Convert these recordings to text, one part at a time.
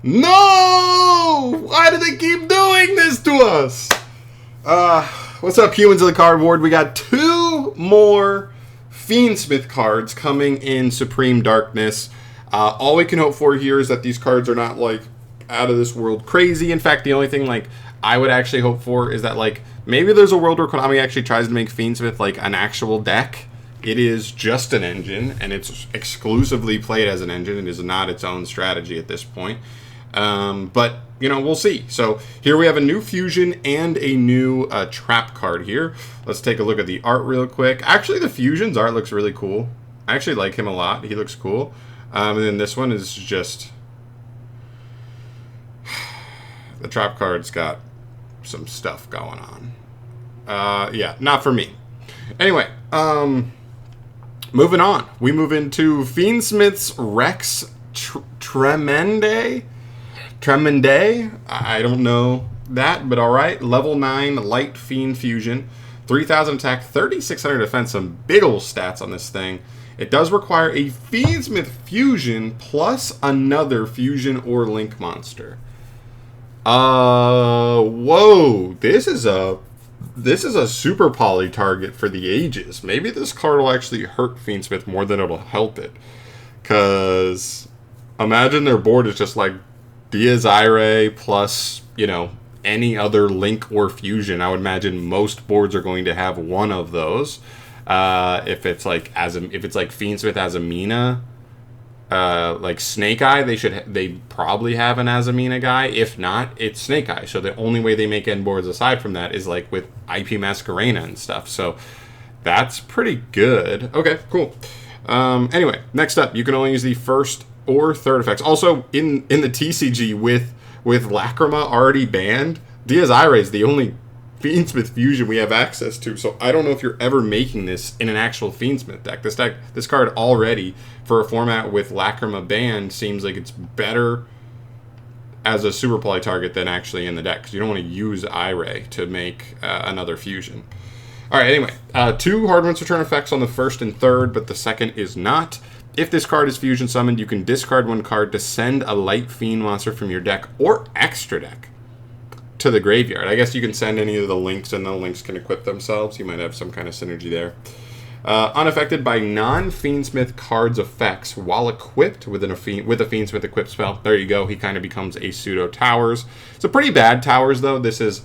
No! Why do they keep doing this to us? What's up, humans of the cardboard? We got 2 more Fiendsmith cards coming in Supreme Darkness. All we can hope for here is that these cards are not, like, out of this world crazy. In fact, the only thing, like, I would actually hope for is that, like, maybe there's a world where Konami actually tries to make Fiendsmith, like, an actual deck. It is just an engine, and it's exclusively played as an engine. It is not its own strategy at this point. But, you know, we'll see. So here we have a new fusion and a new trap card here. Let's take a look at the art real quick. Actually, the fusion's art looks really cool. I actually like him a lot. He looks cool. And then this one is just... the trap card's got some stuff going on. Yeah, not for me. Anyway, moving on. We move into Fiendsmith's Rex Tremendae. I don't know that, but alright. Level 9 Light Fiend Fusion. 3,000 attack, 3,600 defense. Some big ol' stats on this thing. It does require a Fiendsmith Fusion plus another Fusion or Link monster. Whoa. This is a super poly target for the ages. Maybe this card will actually hurt Fiendsmith more than it'll help it. Because imagine their board is just like Diaz Irae plus, you know, any other Link or Fusion. I would imagine most boards are going to have one of those. If it's like Fiendsmith Azamina, like Snake Eye, they probably have an Azamina guy. If not, it's Snake Eye. So the only way they make end boards aside from that is like with IP Masquerena and stuff. So that's pretty good. Okay, cool. Anyway, next up, you can only use the first or third effects. Also, in the TCG with Lacrima already banned, Diaz Irae is the only Fiendsmith fusion we have access to. So I don't know if you're ever making this in an actual Fiendsmith deck. This card already, for a format with Lacrima banned, seems like it's better as a super poly target than actually in the deck, because you don't want to use Irae to make another fusion. Alright, anyway, 2 hard ones return effects on the first and third, but the second is not. If this card is fusion summoned, you can discard 1 card to send a Light Fiend monster from your deck or extra deck to the graveyard. I guess you can send any of the links, and the links can equip themselves. You might have some kind of synergy there. Unaffected by non-Fiendsmith cards' effects while equipped with a Fiendsmith equipped spell. There you go. He kind of becomes a pseudo Towers. It's a pretty bad Towers, though. This is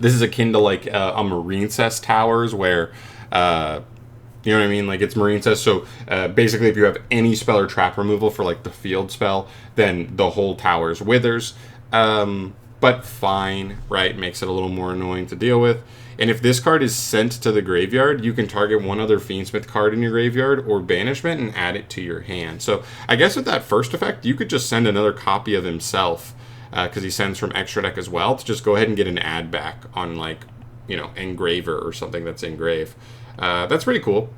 akin to like a Marincess Towers, where you know what I mean? Like, it's Marincess, so basically if you have any spell or trap removal for like the field spell, then the whole Towers withers. But fine, right? Makes it a little more annoying to deal with. And if this card is sent to the graveyard, you can target one other Fiendsmith card in your graveyard or banishment and add it to your hand. So I guess with that first effect, you could just send another copy of himself, because he sends from extra deck as well, to just go ahead and get an add back on, like, you know, Engraver or something that's engrave. That's pretty cool.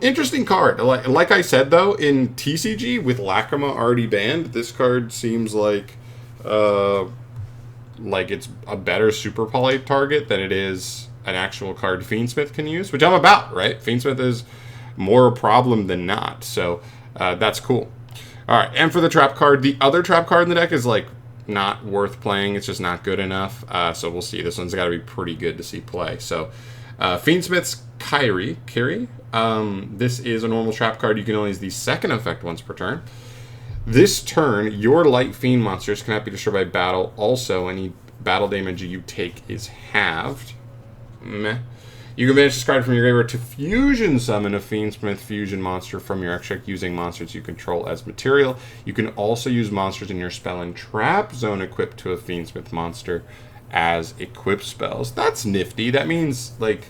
Interesting card. Like I said, though, in TCG with Lacrima already banned, this card seems like it's a better super poly target than it is an actual card Fiendsmith can use, which I'm about, right? Fiendsmith is more a problem than not, so that's cool. Alright, and for the trap card, the other trap card in the deck is, like, not worth playing. It's just not good enough, so we'll see. This one's got to be pretty good to see play. So, Fiendsmith's Kyrie. This is a normal trap card. You can only use the second effect once per turn. This turn, your Light Fiend monsters cannot be destroyed by battle. Also, any battle damage you take is halved. Meh. You can banish this card from your graveyard to fusion summon a Fiendsmith fusion monster from your extra deck using monsters you control as material. You can also use monsters in your spell and trap zone equipped to a Fiendsmith monster as equipped spells. That's nifty. That means, like,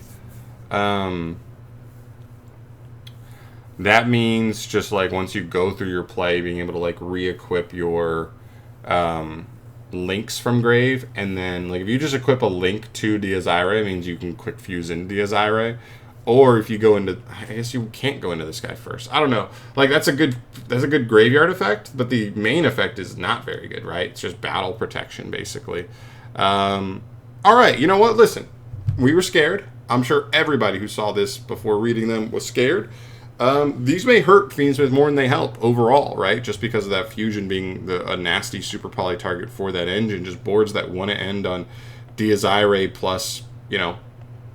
that means just, like, once you go through your play, being able to, like, re-equip your links from grave, and then, like, if you just equip a link to Diaz Irae, it means you can quick fuse into Diaz Irae. Or if you go into, I guess you can't go into this guy first. I don't know. Like, that's a good graveyard effect, but the main effect is not very good, right? It's just battle protection, basically. Alright, you know what? Listen, we were scared. I'm sure everybody who saw this before reading them was scared. These may hurt Fiendsmith more than they help overall, right? Just because of that fusion being a nasty super poly target for that engine. Just boards that want to end on Diaz Irae plus,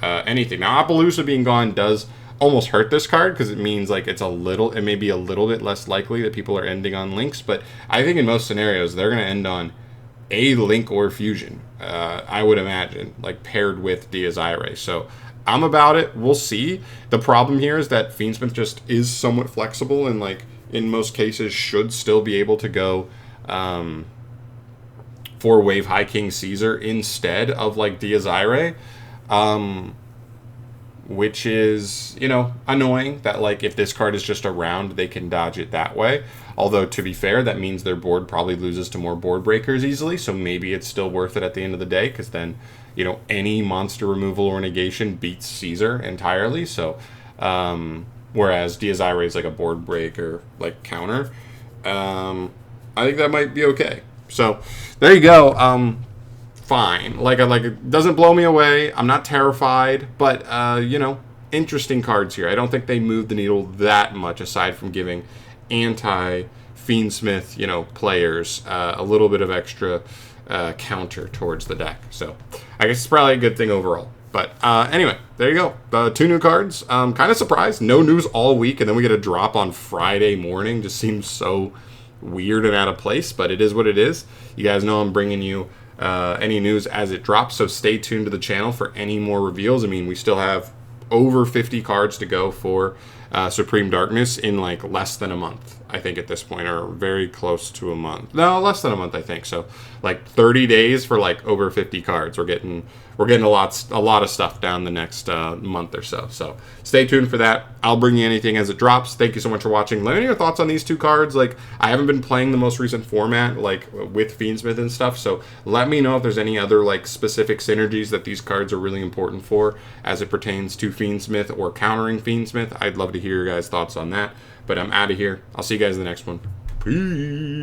anything. Now, Appaloosa being gone does almost hurt this card because it means like it may be a little bit less likely that people are ending on links, but I think in most scenarios they're going to end on a link or fusion. I would imagine, like paired with Diaz Irae. So I'm about it. We'll see. The problem here is that Fiendsmith just is somewhat flexible and, like, in most cases should still be able to go for Wave High King Caesar instead of, like, Diaz Irae. Which is, annoying that, like, if this card is just around, they can dodge it that way. Although, to be fair, that means their board probably loses to more board breakers easily, so maybe it's still worth it at the end of the day, because then, any monster removal or negation beats Caesar entirely, so, whereas Diaz Irae is like a board breaker, like, counter. I think that might be okay. So, there you go. Fine. Like it doesn't blow me away. I'm not terrified, but interesting cards here. I don't think they move the needle that much aside from giving anti-Fiendsmith, players a little bit of extra counter towards the deck. So I guess it's probably a good thing overall. But anyway, there you go. 2 new cards. Kind of surprised. No news all week, and then we get a drop on Friday morning. Just seems so weird and out of place, but it is what it is. You guys know I'm bringing you any news as it drops, so stay tuned to the channel for any more reveals. I mean, we still have over 50 cards to go for Supreme Darkness in like less than a month, I think, at this point, or very close to a month. No, less than a month, I think. So like 30 days for like over 50 cards. We're getting a lot of stuff down the next month or so. So stay tuned for that. I'll bring you anything as it drops. Thank you so much for watching. Let me know your thoughts on these 2 cards. Like, I haven't been playing the most recent format, like with Fiendsmith and stuff. So let me know if there's any other like specific synergies that these cards are really important for as it pertains to Fiendsmith or countering Fiendsmith. I'd love to hear your guys' thoughts on that. But I'm out of here. I'll see you guys in the next one. Peace.